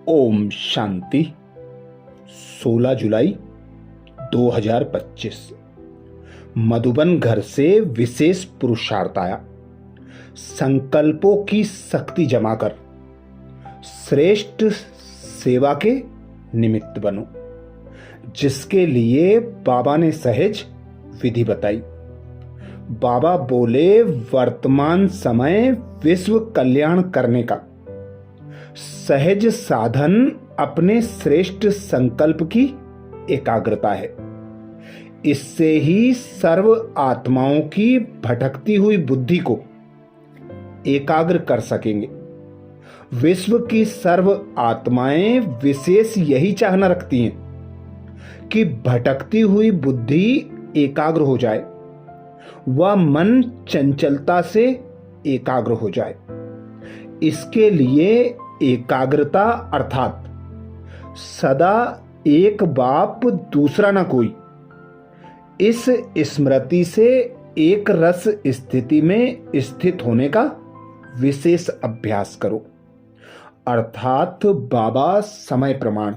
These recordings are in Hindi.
ओम शांति। 16 जुलाई 2025 मधुबन घर से विशेष पुरुषार्थ आया। संकल्पों की शक्ति जमा कर श्रेष्ठ सेवा के निमित्त बनो, जिसके लिए बाबा ने सहज विधि बताई। बाबा बोले, वर्तमान समय विश्व कल्याण करने का सहज साधन अपने श्रेष्ठ संकल्प की एकाग्रता है। इससे ही सर्व आत्माओं की भटकती हुई बुद्धि को एकाग्र कर सकेंगे। विश्व की सर्व आत्माएं विशेष यही चाहना रखती हैं कि भटकती हुई बुद्धि एकाग्र हो जाए, वह मन चंचलता से एकाग्र हो जाए। इसके लिए एकाग्रता अर्थात सदा एक बाप दूसरा ना कोई, इस स्मृति से एक रस स्थिति में स्थित होने का विशेष अभ्यास करो। अर्थात बाबा समय प्रमाण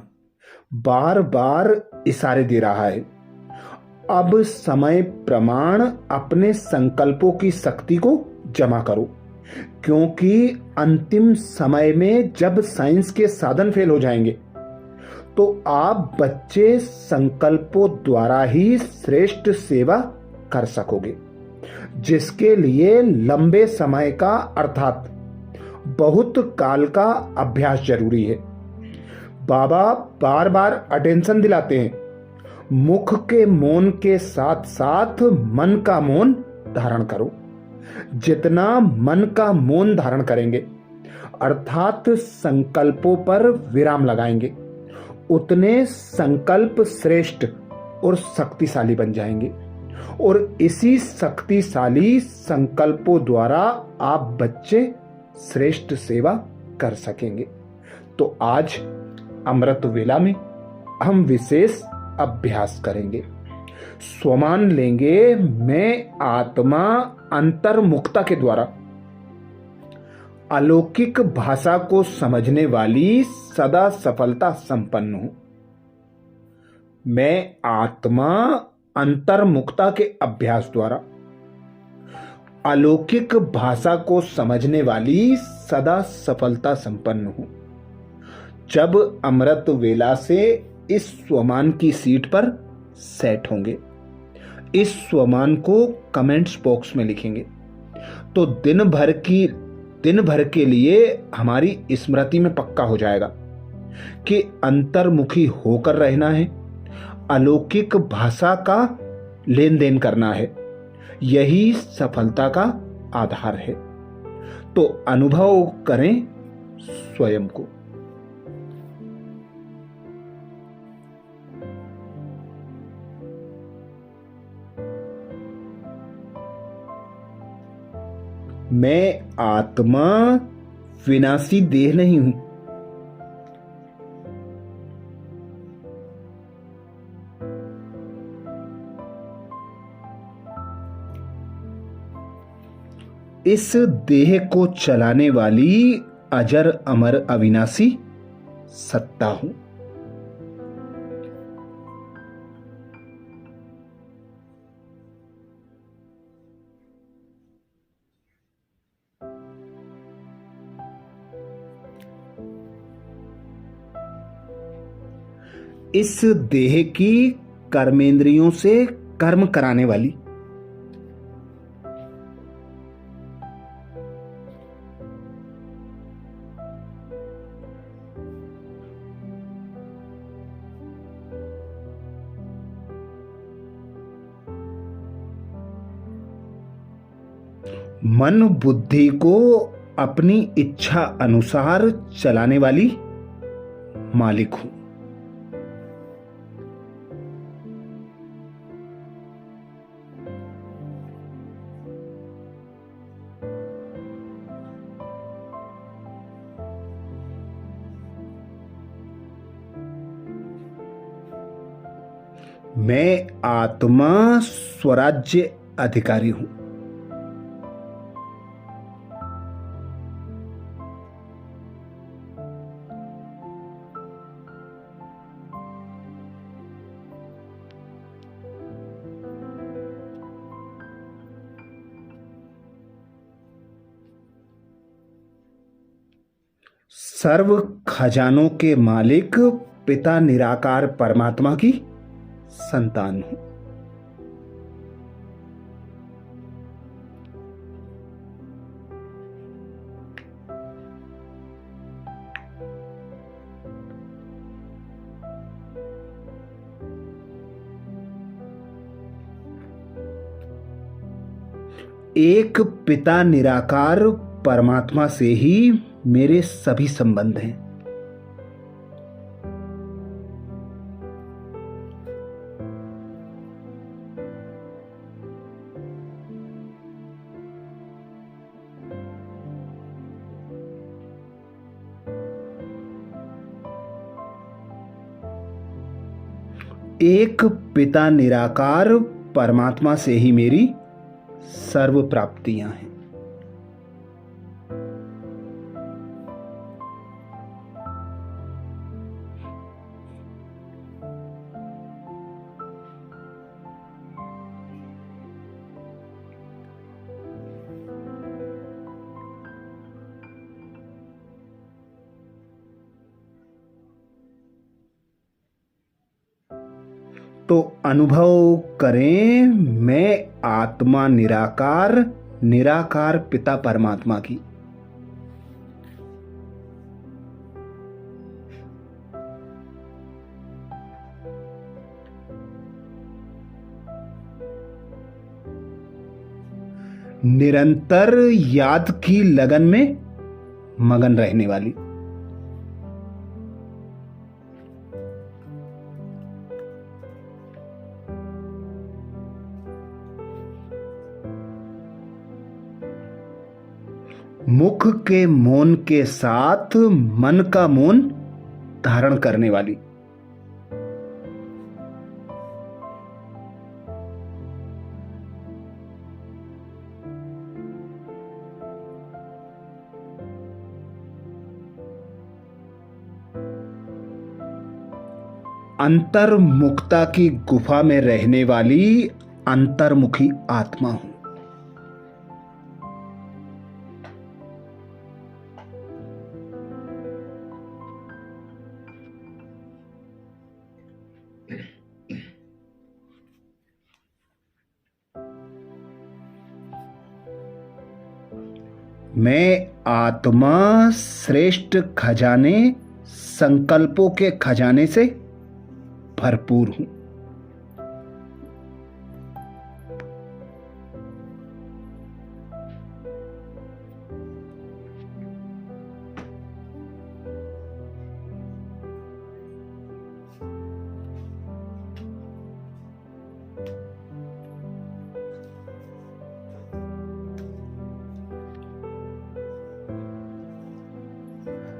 बार बार इशारे दे रहा है। अब समय प्रमाण अपने संकल्पों की शक्ति को जमा करो, क्योंकि अंतिम समय में जब साइंस के साधन फेल हो जाएंगे तो आप बच्चे संकल्पों द्वारा ही श्रेष्ठ सेवा कर सकोगे, जिसके लिए लंबे समय का अर्थात बहुत काल का अभ्यास जरूरी है। बाबा बार बार अटेंशन दिलाते हैं, मुख के मौन के साथ साथ मन का मौन धारण करो। जितना मन का मौन धारण करेंगे अर्थात संकल्पों पर विराम लगाएंगे, उतने संकल्प श्रेष्ठ और शक्तिशाली बन जाएंगे, और इसी शक्तिशाली संकल्पों द्वारा आप बच्चे श्रेष्ठ सेवा कर सकेंगे। तो आज अमृत वेला में हम विशेष अभ्यास करेंगे। स्वमान लेंगे, मैं आत्मा अंतर्मुखता के द्वारा अलौकिक भाषा को समझने वाली सदा सफलता संपन्न हूं। मैं आत्मा अंतर्मुखता के अभ्यास द्वारा अलौकिक भाषा को समझने वाली सदा सफलता संपन्न हूं। जब अमृत वेला से इस स्वमान की सीट पर सेट होंगे, इस स्वमान को कमेंट्स बॉक्स में लिखेंगे, तो दिन भर के लिए हमारी स्मृति में पक्का हो जाएगा कि अंतर्मुखी होकर रहना है, अलौकिक भाषा का लेन देन करना है। यही सफलता का आधार है। तो अनुभव करें स्वयं को। मैं आत्मा विनाशी देह नहीं हूं। इस देह को चलाने वाली अजर अमर अविनाशी सत्ता हूं। इस देह की कर्मेंद्रियों से कर्म कराने वाली मन बुद्धि को अपनी इच्छा अनुसार चलाने वाली मालिक हूं। मैं आत्मा स्वराज्य अधिकारी हूं। सर्व खजानों के मालिक पिता निराकार परमात्मा की संतान हूं। एक पिता निराकार परमात्मा से ही मेरे सभी संबंध हैं। एक पिता निराकार परमात्मा से ही मेरी सर्व प्राप्तियां हैं। तो अनुभव करें, मैं आत्मा निराकार, निराकार पिता परमात्मा की। निरंतर याद की लगन में मगन रहने वाली। मुख के मौन के साथ मन का मौन धारण करने वाली। अंतर्मुखता की गुफा में रहने वाली अंतर्मुखी आत्मा हूं। मैं आत्मा श्रेष्ठ खजाने संकल्पों के खजाने से भरपूर हूं।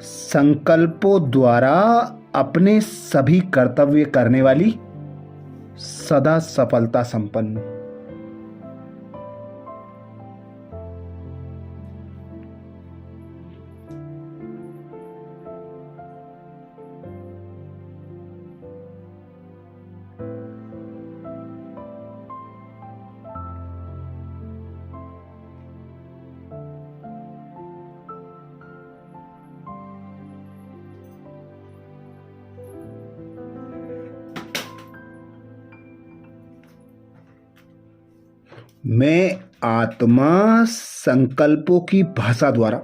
संकल्पों द्वारा अपने सभी कर्तव्य करने वाली सदा सफलता संपन्न। मैं आत्मा संकल्पों की भाषा द्वारा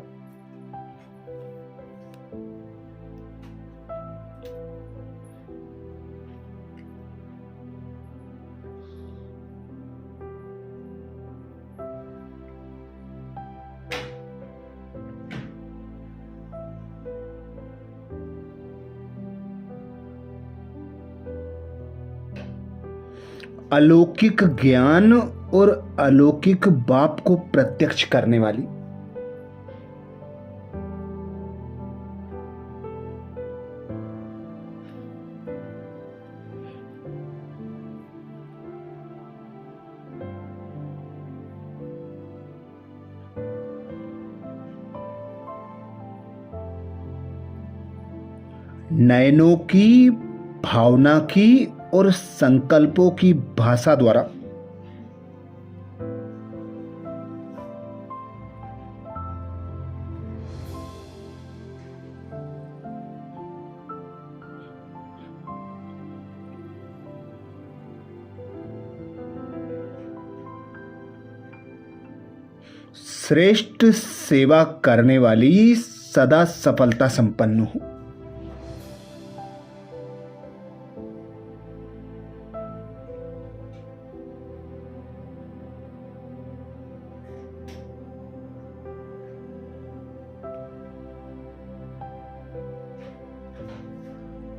अलौकिक ज्ञान और अलौकिक बाप को प्रत्यक्ष करने वाली। नयनों की, भावना की और संकल्पों की भाषा द्वारा श्रेष्ठ सेवा करने वाली सदा सफलता संपन्न हूं।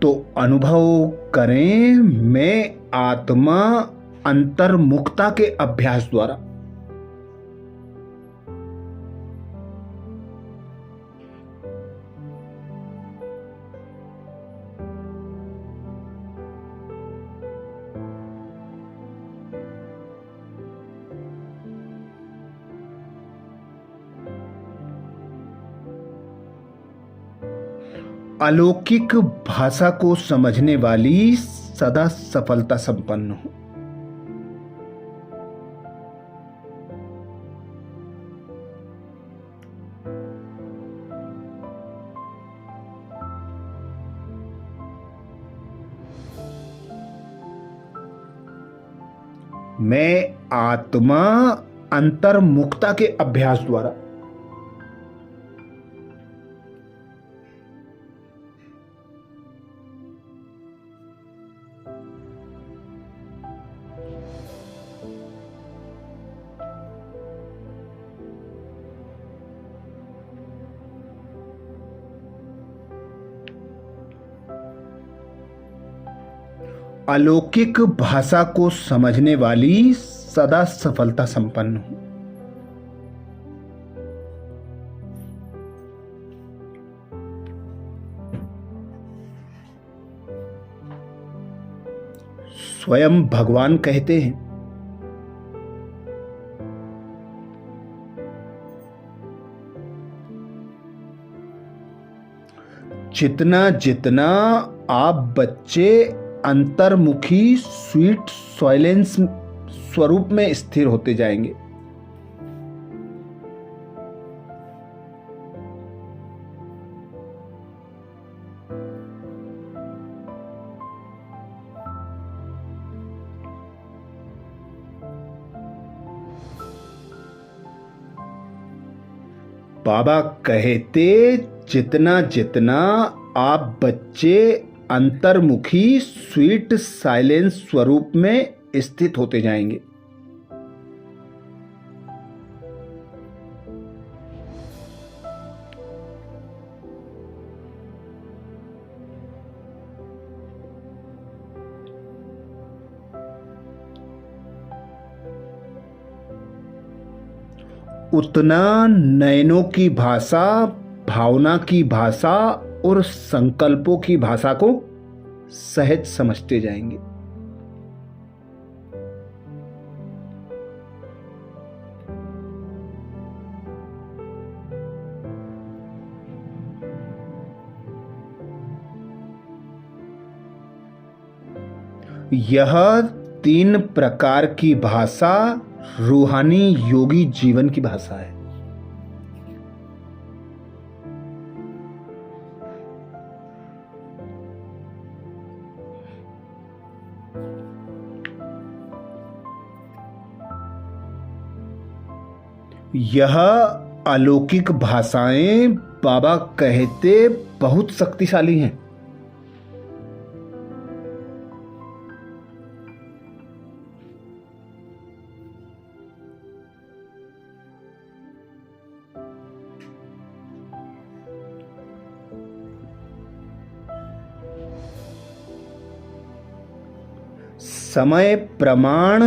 तो अनुभव करें, मैं आत्मा अंतर्मुखता के अभ्यास द्वारा अलौकिक भाषा को समझने वाली सदा सफलता संपन्न हूं। मैं आत्मा अंतर्मुखता के अभ्यास द्वारा अलौकिक भाषा को समझने वाली सदा सफलता संपन्न हूं। स्वयं भगवान कहते हैं, जितना जितना आप बच्चे अंतर्मुखी स्वीट साइलेंस स्वरूप में स्थिर होते जाएंगे, बाबा कहते, जितना जितना आप बच्चे अंतर्मुखी स्वीट साइलेंस स्वरूप में स्थित होते जाएंगे, उतना नयनों की भाषा, भावना की भाषा और संकल्पों की भाषा को सहज समझते जाएंगे। यह 3 प्रकार की भाषा रूहानी योगी जीवन की भाषा है। यह अलौकिक भाषाएं बाबा कहते बहुत शक्तिशाली हैं। समय प्रमाण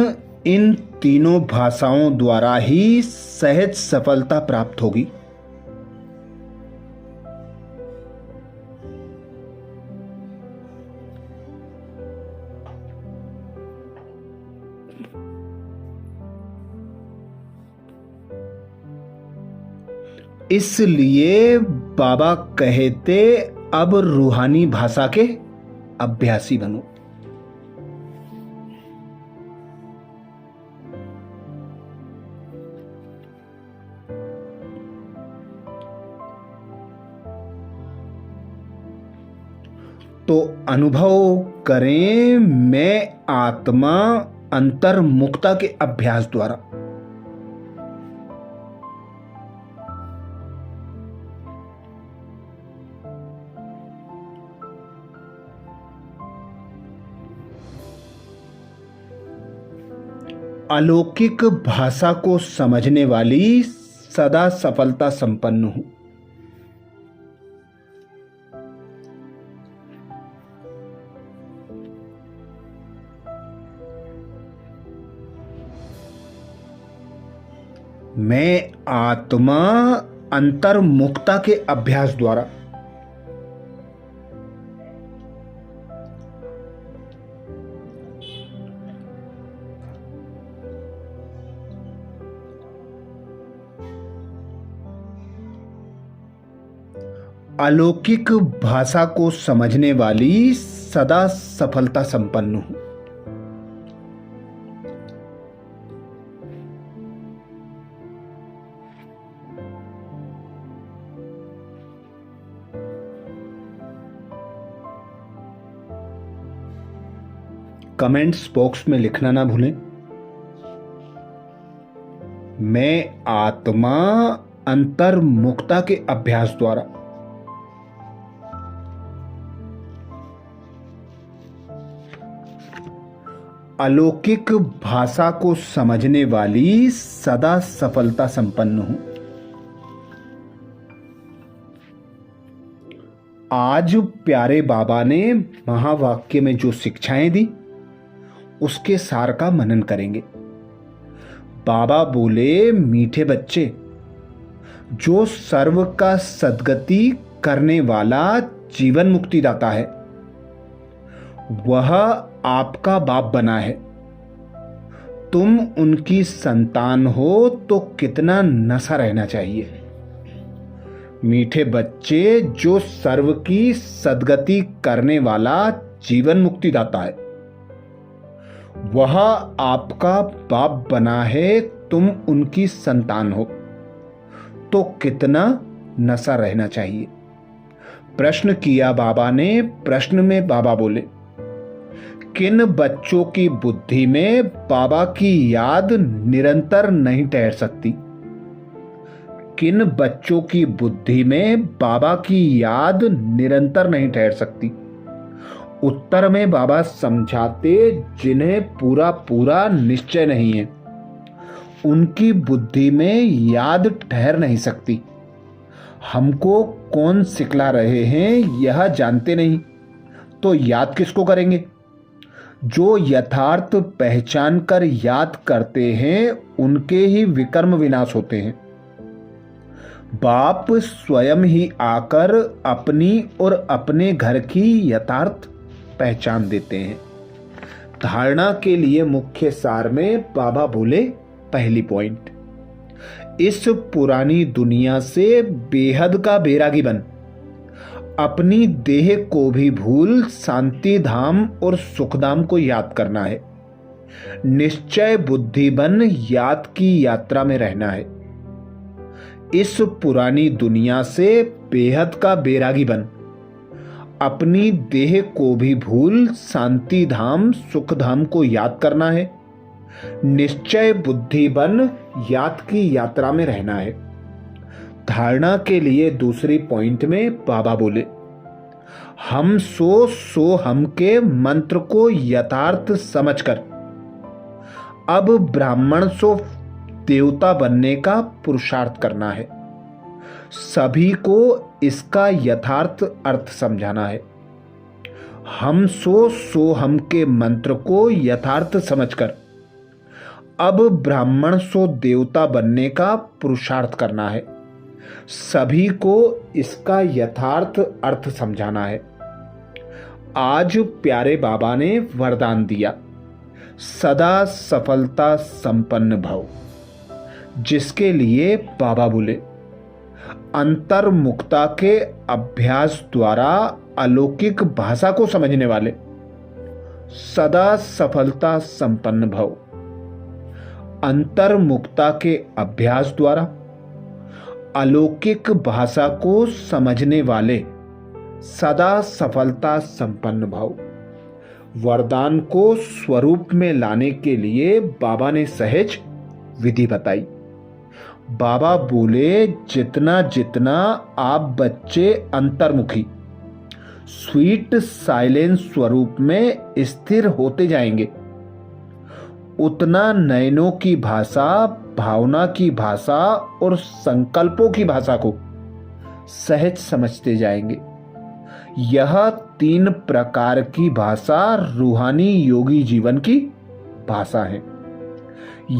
इन तीनों भाषाओं द्वारा ही सहज सफलता प्राप्त होगी। इसलिए बाबा कहते, अब रूहानी भाषा के अभ्यासी बनो। तो अनुभव करें, मैं आत्मा अंतर्मुखता के अभ्यास द्वारा अलौकिक भाषा को समझने वाली सदा सफलता संपन्न हूं। मैं आत्मा अंतर्मुखता के अभ्यास द्वारा अलौकिक भाषा को समझने वाली सदा सफलता संपन्न हूं। कमेंट्स बॉक्स में लिखना ना भूलें। मैं आत्मा अंतर्मुखता के अभ्यास द्वारा अलौकिक भाषा को समझने वाली सदा सफलता संपन्न हूं। आज प्यारे बाबा ने महावाक्य में जो शिक्षाएं दी उसके सार का मनन करेंगे। बाबा बोले, मीठे बच्चे, जो सर्व का सद्गति करने वाला जीवन मुक्तिदाता है वह आपका बाप बना है। तुम उनकी संतान हो तो कितना नशा रहना चाहिए। मीठे बच्चे, जो सर्व की सद्गति करने वाला जीवन मुक्तिदाता है वह आपका बाप बना है। तुम उनकी संतान हो तो कितना नशा रहना चाहिए। प्रश्न किया बाबा ने। प्रश्न में बाबा बोले, किन बच्चों की बुद्धि में बाबा की याद निरंतर नहीं ठहर सकती? किन बच्चों की बुद्धि में बाबा की याद निरंतर नहीं ठहर सकती? उत्तर में बाबा समझाते, जिन्हें पूरा पूरा निश्चय नहीं है उनकी बुद्धि में याद ठहर नहीं सकती। हमको कौन सिखला रहे हैं यह जानते नहीं तो याद किसको करेंगे? जो यथार्थ पहचान कर याद करते हैं उनके ही विकर्म विनाश होते हैं। बाप स्वयं ही आकर अपनी और अपने घर की यथार्थ पहचान देते हैं। धारणा के लिए मुख्य सार में बाबा बोले, पहली पॉइंट, इस पुरानी दुनिया से बेहद का बैरागी बन अपनी देह को भी भूल शांति धाम और सुखधाम को याद करना है। निश्चय बुद्धि बन याद की यात्रा में रहना है। इस पुरानी दुनिया से बेहद का बैरागी बन अपनी देह को भी भूल शांति धाम सुख धाम को याद करना है। निश्चय बुद्धि बन याद की यात्रा में रहना है। धारणा के लिए दूसरी पॉइंट में बाबा बोले, हम सो हम के मंत्र को यथार्थ समझकर अब ब्राह्मण सो देवता बनने का पुरुषार्थ करना है। सभी को इसका यथार्थ अर्थ समझाना है। हम सो हम के मंत्र को यथार्थ समझकर अब ब्राह्मण सो देवता बनने का पुरुषार्थ करना है। सभी को इसका यथार्थ अर्थ समझाना है। आज प्यारे बाबा ने वरदान दिया, सदा सफलता संपन्न भव, जिसके लिए बाबा बोले, अंतर्मुखता के अभ्यास द्वारा अलौकिक भाषा को समझने वाले सदा सफलता संपन्न भव। अंतर्मुखता के अभ्यास द्वारा अलौकिक भाषा को समझने वाले सदा सफलता संपन्न भव। वरदान को स्वरूप में लाने के लिए बाबा ने सहज विधि बताई। बाबा बोले, जितना जितना आप बच्चे अंतर्मुखी स्वीट साइलेंस स्वरूप में स्थिर होते जाएंगे उतना नयनों की भाषा, भावना की भाषा और संकल्पों की भाषा को सहज समझते जाएंगे। यह 3 प्रकार की भाषा रूहानी योगी जीवन की भाषा है।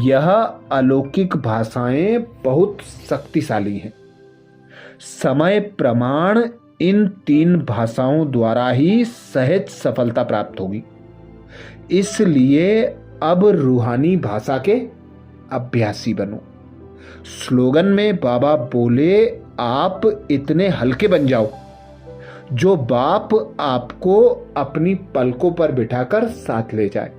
यह अलौकिक भाषाएं बहुत शक्तिशाली हैं। समय प्रमाण इन 3 भाषाओं द्वारा ही सहज सफलता प्राप्त होगी। इसलिए अब रूहानी भाषा के अभ्यासी बनो। स्लोगन में बाबा बोले, आप इतने हल्के बन जाओ जो बाप आपको अपनी पलकों पर बिठाकर साथ ले जाए।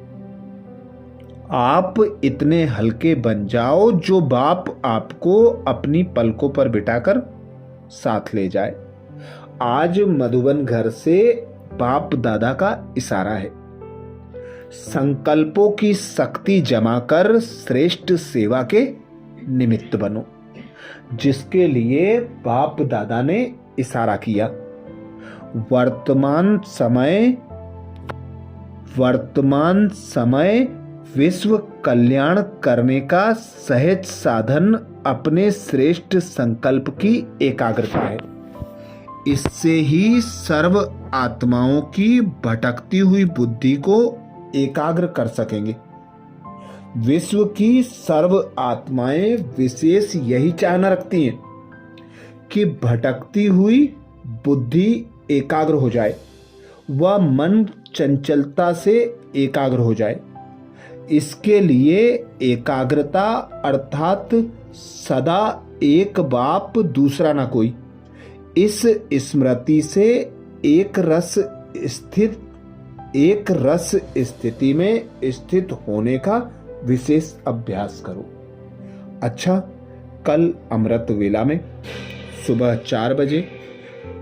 आप इतने हल्के बन जाओ जो बाप आपको अपनी पलकों पर बिठाकर साथ ले जाए। आज मधुबन घर से बाप दादा का इशारा है। संकल्पों की शक्ति जमा कर श्रेष्ठ सेवा के निमित्त बनो, जिसके लिए बाप दादा ने इशारा किया। वर्तमान समय विश्व कल्याण करने का सहज साधन अपने श्रेष्ठ संकल्प की एकाग्रता है। इससे ही सर्व आत्माओं की भटकती हुई बुद्धि को एकाग्र कर सकेंगे। विश्व की सर्व आत्माएं विशेष यही चाहना रखती हैं कि भटकती हुई बुद्धि एकाग्र हो जाए, वह मन चंचलता से एकाग्र हो जाए। इसके लिए एकाग्रता अर्थात सदा एक बाप दूसरा ना कोई, इस स्मृति से एक रस स्थिति में स्थित होने का विशेष अभ्यास करो। अच्छा, कल अमृत वेला में सुबह 4 बजे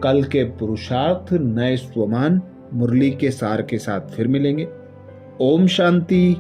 कल के पुरुषार्थ नए स्वमान मुरली के सार के साथ फिर मिलेंगे। ओम शांति।